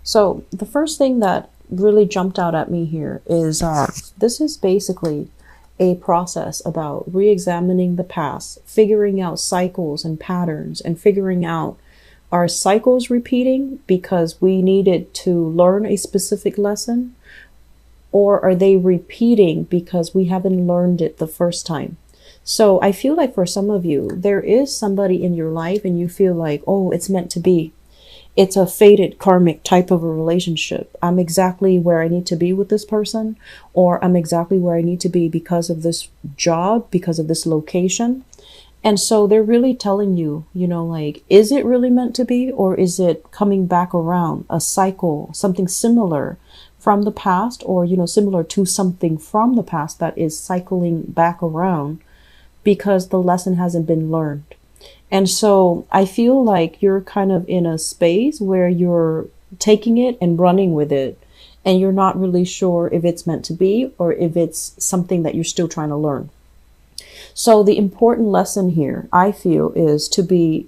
So the first thing that really jumped out at me here is this is basically a process about re-examining the past, figuring out cycles and patterns, and figuring out, are cycles repeating because we needed to learn a specific lesson, or are they repeating because we haven't learned it the first time? So I feel like for some of you, there is somebody in your life and you feel like, oh, it's meant to be. It's a fated karmic type of a relationship. I'm exactly where I need to be with this person, or I'm exactly where I need to be because of this job, because of this location. And so they're really telling you, like, is it really meant to be, or is it coming back around, a cycle, something similar from the past, or, similar to something from the past that is cycling back around because the lesson hasn't been learned. And so I feel like you're kind of in a space where you're taking it and running with it, and you're not really sure if it's meant to be or if it's something that you're still trying to learn. So the important lesson here, I feel, is to be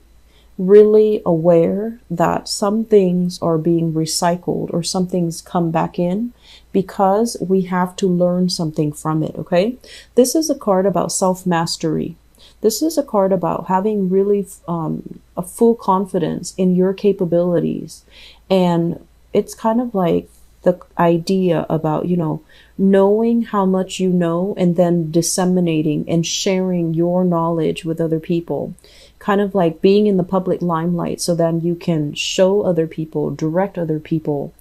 really aware that some things are being recycled or some things come back in because we have to learn something from it, okay? This is a card about self-mastery. This is a card about having really a full confidence in your capabilities. And it's kind of like the idea about, knowing how much you know and then disseminating and sharing your knowledge with other people. Kind of like being in the public limelight so then you can show other people, direct other people,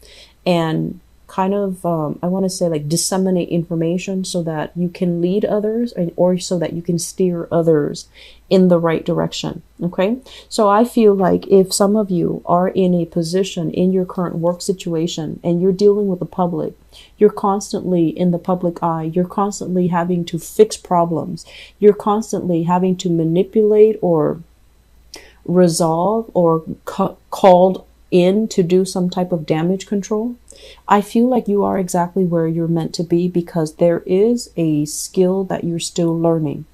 and kind of, I want to say, like, disseminate information so that you can lead others, or so that you can steer others in the right direction. Okay. So I feel like if some of you are in a position in your current work situation and you're dealing with the public, you're constantly in the public eye, you're constantly having to fix problems, you're constantly having to manipulate or resolve or called in to do some type of damage control, I feel like you are exactly where you're meant to be, because there is a skill that you're still learning.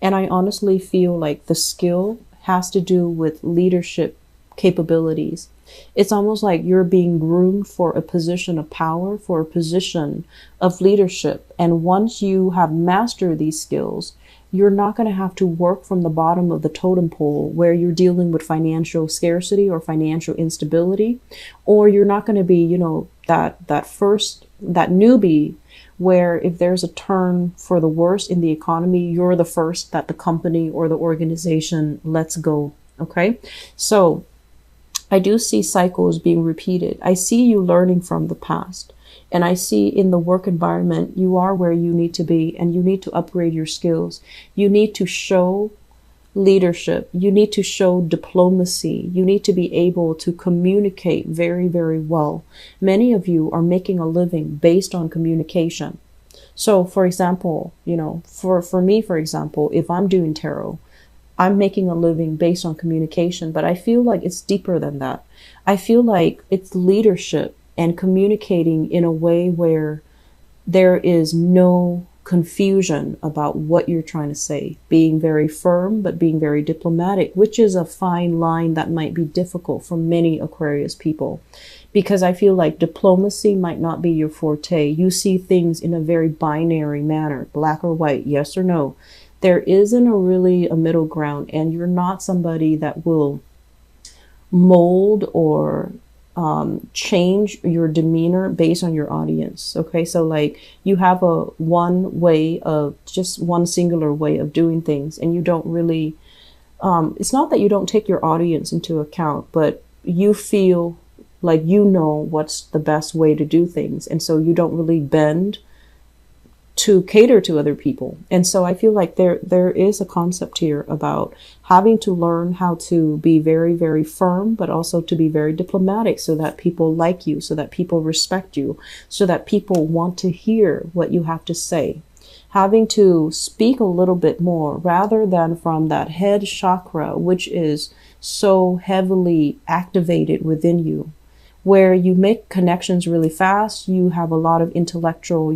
And I honestly feel like the skill has to do with leadership capabilities. It's almost like you're being groomed for a position of power, for a position of leadership. And once you have mastered these skills, you're not going to have to work from the bottom of the totem pole where you're dealing with financial scarcity or financial instability, or you're not going to be, that newbie where if there's a turn for the worse in the economy, you're the first that the company or the organization lets go. Okay. So I do see cycles being repeated. I see you learning from the past. And I see in the work environment, you are where you need to be, and you need to upgrade your skills. You need to show leadership. You need to show diplomacy. You need to be able to communicate very, very well. Many of you are making a living based on communication. So, for example, for me, for example, if I'm doing tarot, I'm making a living based on communication, but I feel like it's deeper than that. I feel like it's leadership and communicating in a way where there is no confusion about what you're trying to say. Being very firm, but being very diplomatic, which is a fine line that might be difficult for many Aquarius people. Because I feel like diplomacy might not be your forte. You see things in a very binary manner, black or white, yes or no. There isn't a middle ground, and you're not somebody that will mold or change your demeanor based on your audience. Okay. So like you have just one singular way of doing things, and you don't really, it's not that you don't take your audience into account, but you feel like what's the best way to do things. And so you don't really bend to cater to other people. And so I feel like there is a concept here about having to learn how to be very, very firm, but also to be very diplomatic so that people like you, so that people respect you, so that people want to hear what you have to say. Having to speak a little bit more rather than from that head chakra, which is so heavily activated within you, where you make connections really fast. You have a lot of intellectual,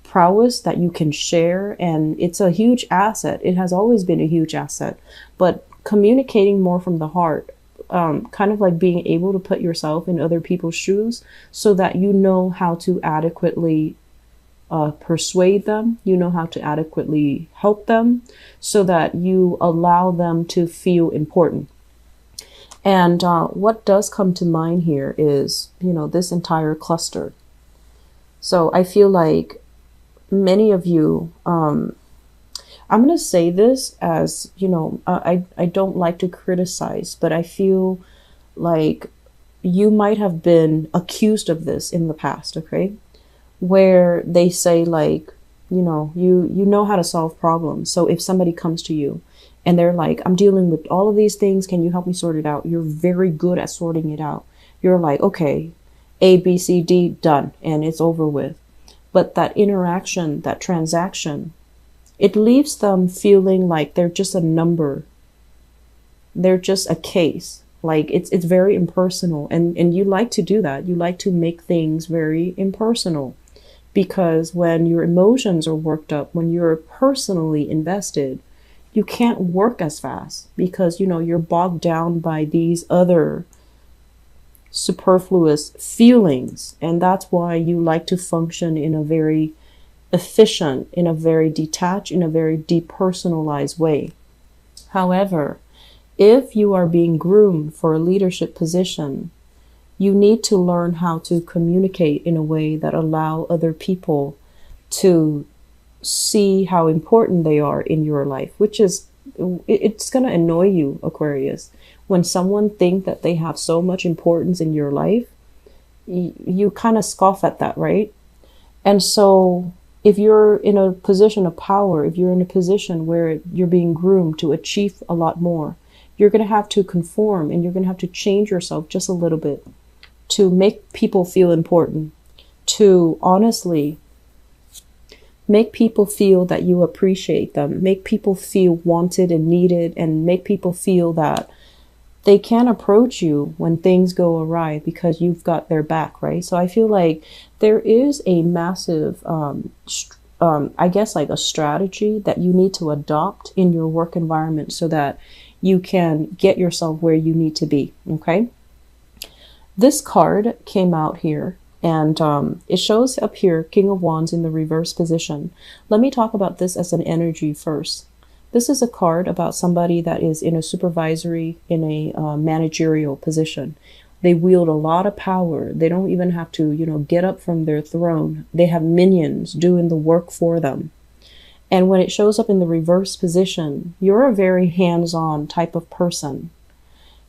prowess that you can share, and it's a huge asset. It has always been a huge asset, but communicating more from the heart, kind of like being able to put yourself in other people's shoes so that you know how to adequately persuade them, you know how to adequately help them so that you allow them to feel important. And what does come to mind here is, this entire cluster. So I feel like many of you, I'm going to say this as, I don't like to criticize, but I feel like you might have been accused of this in the past, okay? Where they say like, you know how to solve problems. So if somebody comes to you and they're like, I'm dealing with all of these things, can you help me sort it out? You're very good at sorting it out. You're like, okay, A, B, C, D, done, and it's over with. But that interaction, that transaction, it leaves them feeling like they're just a number. They're just a case. Like it's very impersonal. And you like to do that. You like to make things very impersonal. Because when your emotions are worked up, when you're personally invested, you can't work as fast because, you're bogged down by these other superfluous feelings. And that's why you like to function in a very efficient, in a very detached, in a very depersonalized way. However, if you are being groomed for a leadership position, you need to learn how to communicate in a way that allow other people to see how important they are in your life, which is, it's going to annoy you, Aquarius. When someone thinks that they have so much importance in your life, you kind of scoff at that, right? And so if you're in a position of power, if you're in a position where you're being groomed to achieve a lot more, you're going to have to conform and you're going to have to change yourself just a little bit to make people feel important, to honestly make people feel that you appreciate them, make people feel wanted and needed, and make people feel that they can approach you when things go awry because you've got their back, right? So I feel like there is a massive, I guess like a strategy that you need to adopt in your work environment so that you can get yourself where you need to be, okay? This card came out here and it shows up here, King of Wands in the reverse position. Let me talk about this as an energy first. This is a card about somebody that is in a supervisory, in a managerial position. They wield a lot of power. They don't even have to, get up from their throne. They have minions doing the work for them. And when it shows up in the reverse position, you're a very hands-on type of person.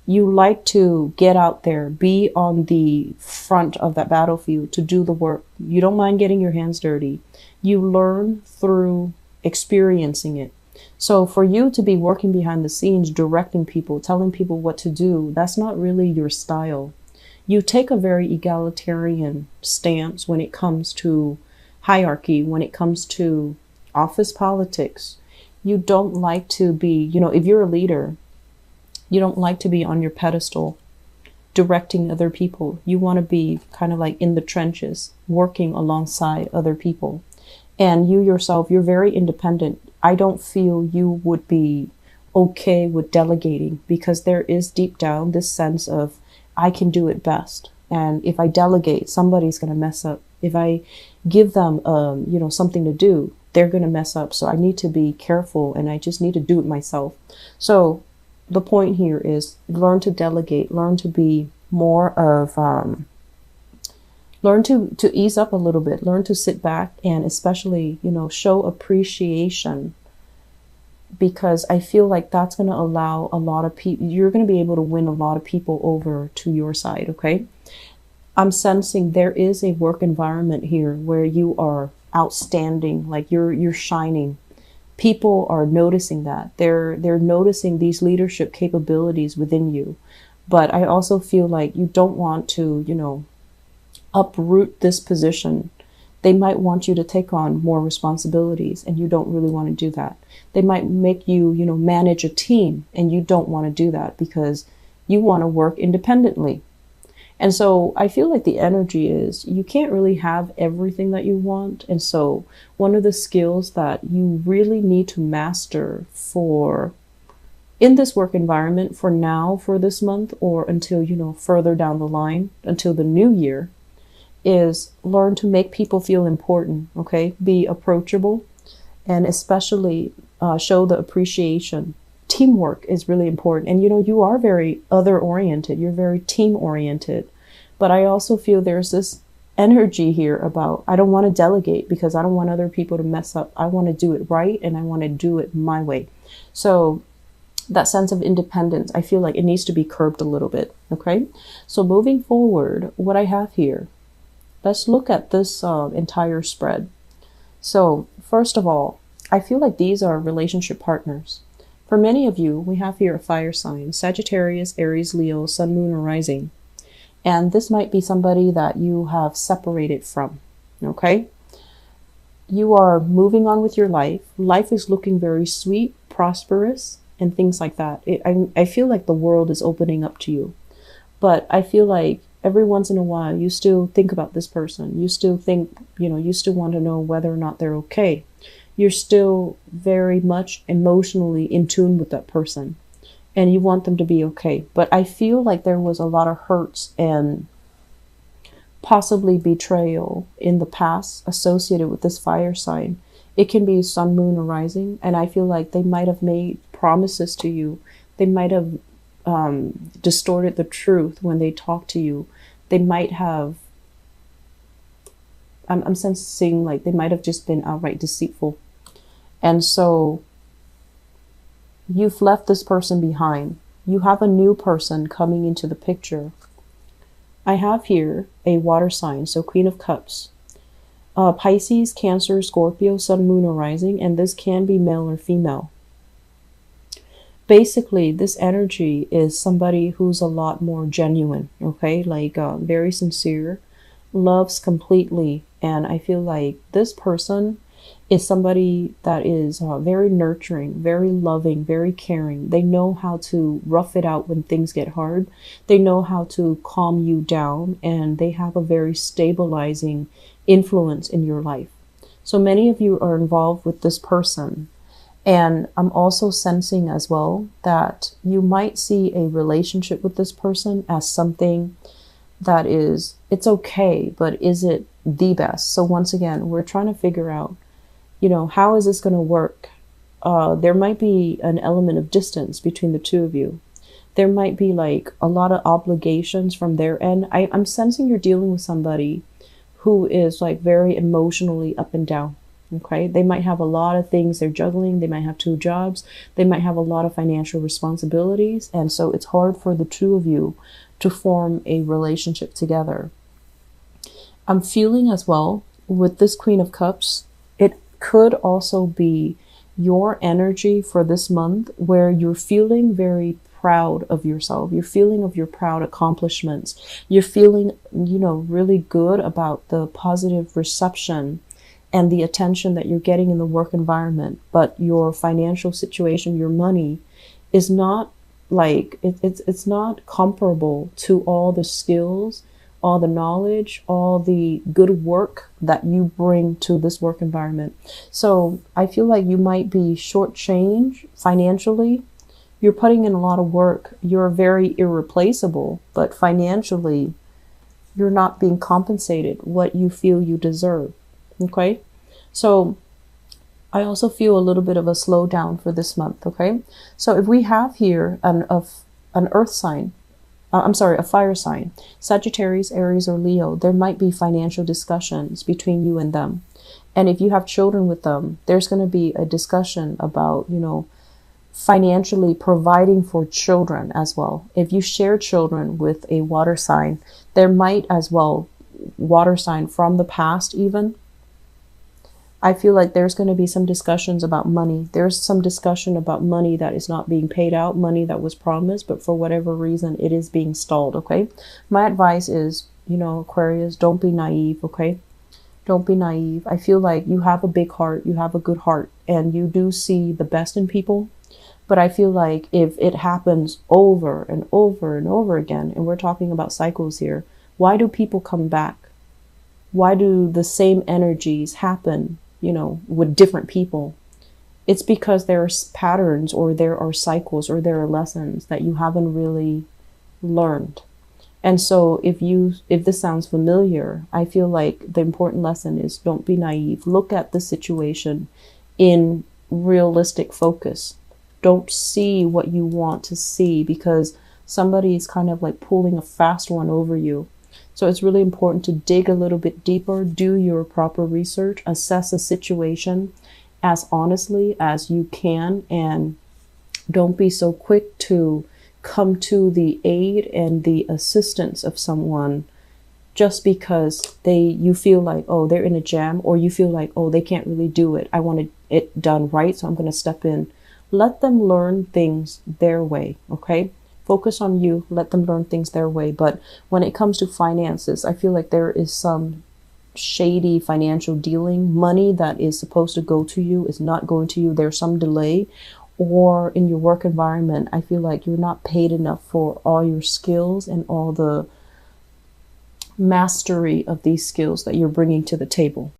You like to get out there, be on the front of that battlefield to do the work. You don't mind getting your hands dirty. You learn through experiencing it. So for you to be working behind the scenes, directing people, telling people what to do, that's not really your style. You take a very egalitarian stance when it comes to hierarchy, when it comes to office politics. You don't like to be, if you're a leader, you don't like to be on your pedestal directing other people. You want to be kind of like in the trenches, working alongside other people. And you yourself, you're very independent. I don't feel you would be okay with delegating because there is deep down this sense of I can do it best. And if I delegate, somebody's going to mess up. If I give them, something to do, they're going to mess up. So I need to be careful and I just need to do it myself. So the point here is learn to delegate, learn to be more of, learn to ease up a little bit, learn to sit back and especially, show appreciation, because I feel like that's going to allow a lot of people, you're going to be able to win a lot of people over to your side. Okay. I'm sensing there is a work environment here where you are outstanding, like you're shining. People are noticing that. They're noticing these leadership capabilities within you. But I also feel like you don't want to, uproot this position. They might want you to take on more responsibilities and you don't really want to do that. They might make you, manage a team and you don't want to do that because you want to work independently. And so I feel like the energy is you can't really have everything that you want. And so one of the skills that you really need to master for in this work environment for now, for this month, or until, further down the line, until the new year, is learn to make people feel important, okay? Be approachable, and especially show the appreciation. Teamwork is really important. And, you are very other oriented. You're very team oriented. But I also feel there's this energy here about, I don't want to delegate because I don't want other people to mess up. I want to do it right, and I want to do it my way. So that sense of independence, I feel like it needs to be curbed a little bit. Okay. So moving forward, what I have here, let's look at this entire spread. So first of all, I feel like these are relationship partners. For many of you, we have here a fire sign, Sagittarius, Aries, Leo, Sun, Moon, or Rising. And this might be somebody that you have separated from, okay? You are moving on with your life. Life is looking very sweet, prosperous, and things like that. I feel like the world is opening up to you. But I feel like every once in a while, you still think about this person. You still think, you still want to know whether or not they're okay. You're still very much emotionally in tune with that person, and you want them to be okay. But I feel like there was a lot of hurts and possibly betrayal in the past associated with this fire sign. It can be Sun, Moon, or Rising, and I feel like they might have made promises to you. They might have distorted the truth when they talk to you. They might have, I'm sensing like they might have just been outright deceitful. And so you've left this person behind. You have a new person coming into the picture. I have here a water sign, so Queen of Cups. Pisces, Cancer, Scorpio, Sun, Moon, or Rising, and this can be male or female. Basically, this energy is somebody who's a lot more genuine, okay? Like very sincere, loves completely. And I feel like this person is somebody that is very nurturing, very loving, very caring. They know how to rough it out when things get hard. They know how to calm you down, and they have a very stabilizing influence in your life. So many of you are involved with this person. And I'm also sensing as well that you might see a relationship with this person as something that is, it's okay, but is it the best? So once again, we're trying to figure out, how is this going to work? There might be an element of distance between the two of you. There might be like a lot of obligations from their end. I'm sensing you're dealing with somebody who is like very emotionally up and down. Okay, they might have a lot of things they're juggling. They might have 2 jobs. They might have a lot of financial responsibilities. And so it's hard for the two of you to form a relationship together. I'm feeling as well with this Queen of Cups, it could also be your energy for this month where you're feeling very proud of yourself. You're feeling of your proud accomplishments. You're feeling, really good about the positive reception and the attention that you're getting in the work environment. But your financial situation, your money, is not like, it's not comparable to all the skills, all the knowledge, all the good work that you bring to this work environment. So I feel like you might be shortchanged financially. You're putting in a lot of work. You're very irreplaceable, but financially, you're not being compensated what you feel you deserve. Okay, so I also feel a little bit of a slowdown for this month. Okay, so if we have here an earth sign, a fire sign, Sagittarius, Aries, or Leo, there might be financial discussions between you and them. And if you have children with them, there's going to be a discussion about, financially providing for children as well. If you share children with a water sign, there might as well, water sign from the past even, I feel like there's going to be some discussions about money. There's some discussion about money that is not being paid out, money that was promised, but for whatever reason, it is being stalled, okay? My advice is, Aquarius, don't be naive, okay? Don't be naive. I feel like you have a big heart, you have a good heart, and you do see the best in people. But I feel like if it happens over and over and over again, and we're talking about cycles here, why do people come back? Why do the same energies happen, with different people? it's because there's patterns or there are cycles or there are lessons that you haven't really learned. And so if this sounds familiar, I feel like the important lesson is don't be naive. Look at the situation in realistic focus. Don't see what you want to see because somebody is kind of like pulling a fast one over you. So it's really important to dig a little bit deeper, do your proper research, assess a situation as honestly as you can, and don't be so quick to come to the aid and the assistance of someone just because you feel like, oh, they're in a jam, or you feel like, oh, they can't really do it. I want it done right, so I'm going to step in. Let them learn things their way, okay? Focus on you, let them learn things their way. But when it comes to finances, I feel like there is some shady financial dealing. Money that is supposed to go to you is not going to you. There's some delay. Or in your work environment, I feel like you're not paid enough for all your skills and all the mastery of these skills that you're bringing to the table.